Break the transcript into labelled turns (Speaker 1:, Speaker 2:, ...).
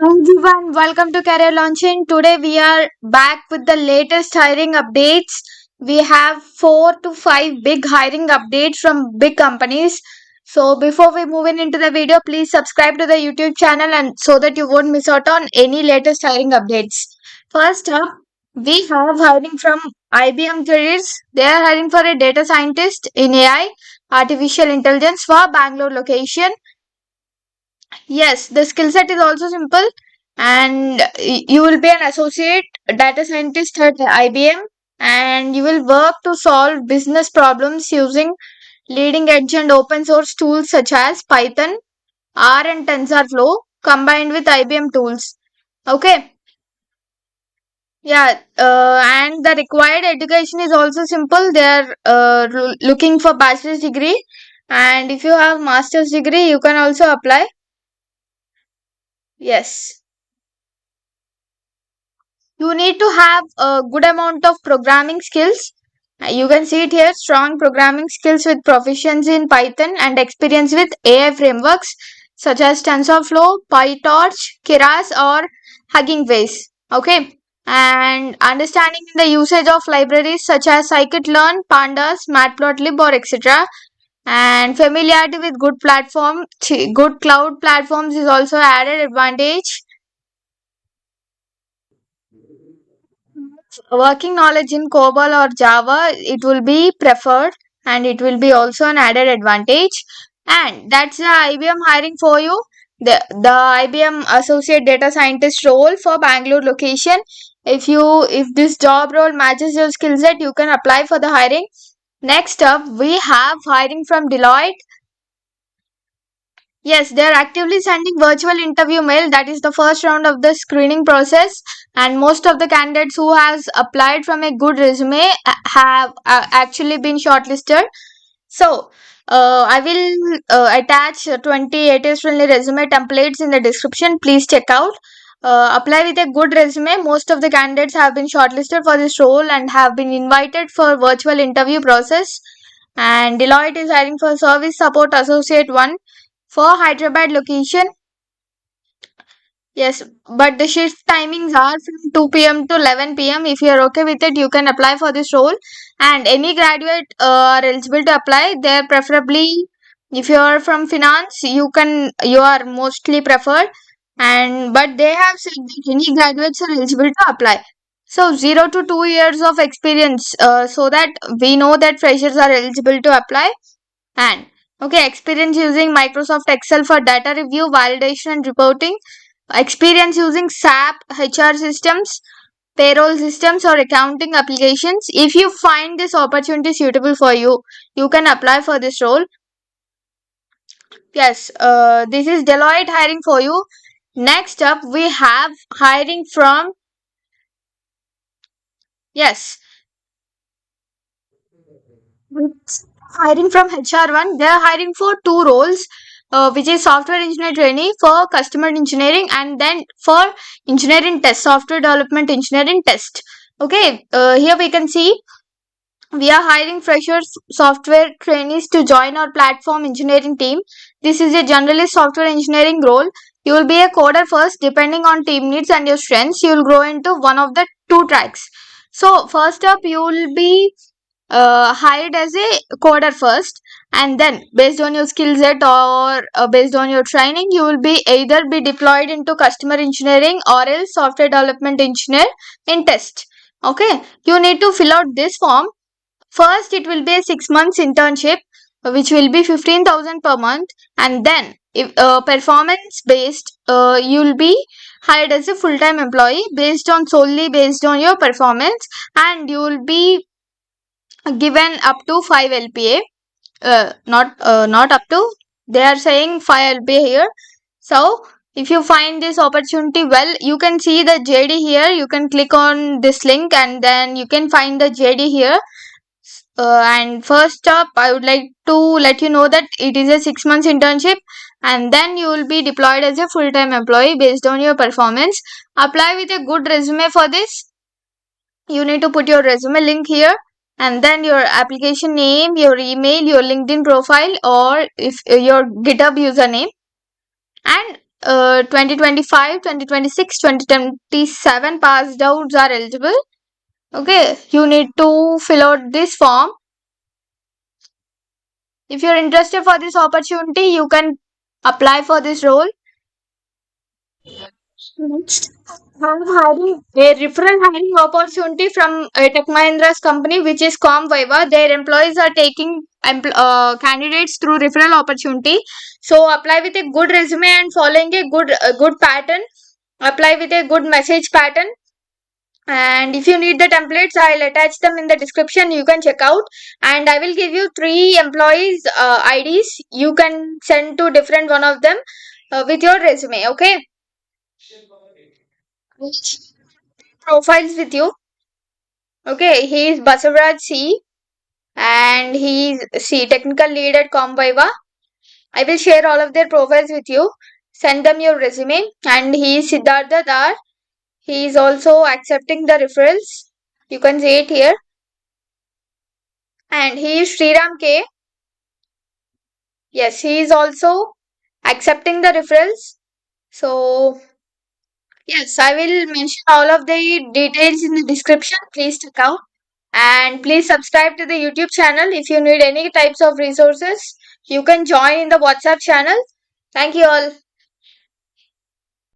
Speaker 1: Everyone, welcome to Career Launching. Today we are back with the latest hiring updates. We have 4 to 5 big hiring updates from big companies. So before we move into the video, please subscribe to the YouTube channel and so that you won't miss out on any latest hiring updates. First up, we have hiring from IBM Careers. They are hiring for a data scientist in AI, artificial intelligence for Bangalore location. Yes, the skill set is also simple, and you will be an associate data scientist at IBM, and you will work to solve business problems using leading edge and open source tools such as Python, R, and TensorFlow combined with IBM tools. Okay, yeah, and the required education is also simple. They are looking for bachelor's degree, and if you have master's degree, you can also apply. Yes. You need to have a good amount of programming skills. You can see it here, strong programming skills with proficiency in Python and experience with AI frameworks such as TensorFlow, PyTorch, Keras, or Hugging Face. Okay, and understanding the usage of libraries such as scikit-learn, pandas, matplotlib, or etc. And familiarity with good cloud platforms is also added advantage. Working knowledge in COBOL or Java, it will be preferred, and it will be also an added advantage. And that's the IBM hiring for you. The IBM Associate Data Scientist role for Bangalore location. If this job role matches your skill set, you can apply for the hiring. Next up, we have hiring from Deloitte. Yes, they are actively sending virtual interview mail. That is the first round of the screening process, and most of the candidates who has applied from a good resume have actually been shortlisted. So, I will attach 20 ATS friendly resume templates in the description. Please check out. Apply with a good resume. Most of the candidates have been shortlisted for this role and have been invited for virtual interview process. And Deloitte is hiring for Service Support Associate 1 for Hyderabad location. Yes, but the shift timings are from 2 p.m. to 11 p.m. If you are okay with it, you can apply for this role. And any graduate are eligible to apply. They are preferably, if you are from finance, you are mostly preferred. And but they have said that any graduates are eligible to apply. So 0 to 2 years of experience, so that we know that freshers are eligible to apply. And okay, experience using Microsoft Excel for data review, validation, and reporting. Experience using SAP, HR systems, payroll systems, or accounting applications. If you find this opportunity suitable for you, you can apply for this role. Yes, this is Deloitte hiring for you. Next up, we have hiring from, yes, hiring from HROne. They are hiring for two roles, which is software engineer trainee for customer engineering, and then for engineering test, software development engineering test. Okay, here we can see we are hiring freshers software trainees to join our platform engineering team. This is a generalist software engineering role. You will be a coder first. Depending on team needs and your strengths, you will grow into one of the two tracks. So first up, you will be hired as a coder first, and then based on your skill set or based on your training, you will be either be deployed into customer engineering or else software development engineer in test. Okay, you need to fill out this form. First, it will be a 6 months internship, which will be 15,000 per month, and then if performance based, you will be hired as a full time employee solely based on your performance, and you will be given up to 5 LPA. Not up to, they are saying 5 LPA here. So if you find this opportunity well, you can see the JD here. You can click on this link and then you can find the JD here. And first up, I would like to let you know that it is a 6 months internship, and then you will be deployed as a full-time employee based on your performance. Apply with a good resume for this. You need to put your resume link here, and then your application name, your email, your LinkedIn profile, or if your GitHub username. And 2025, 2026, 2027 passed outs are eligible. Okay, you need to fill out this form. If you're interested for this opportunity, you can apply for this role. Next, I'm hiring a referral hiring opportunity from Tech Mahindra's company, which is ComViva. Their employees are taking candidates through referral opportunity. So apply with a good resume and following a good pattern. Apply with a good message pattern. And if you need the templates, I'll attach them in the description. You can check out. And I will give you 3 employees IDs. You can send to different one of them with your resume. Okay. Profiles with you. Okay, he is Basavaraj C and he is C technical lead at ComViva. I will share all of their profiles with you. Send them your resume. And he is Siddhartha Dar. He is also accepting the referrals. You can see it here. And he is Sriram K. Yes, he is also accepting the referrals. So yes, I will mention all of the details in the description. Please check out. And please subscribe to the YouTube channel. If you need any types of resources, you can join in the WhatsApp channel. Thank you all.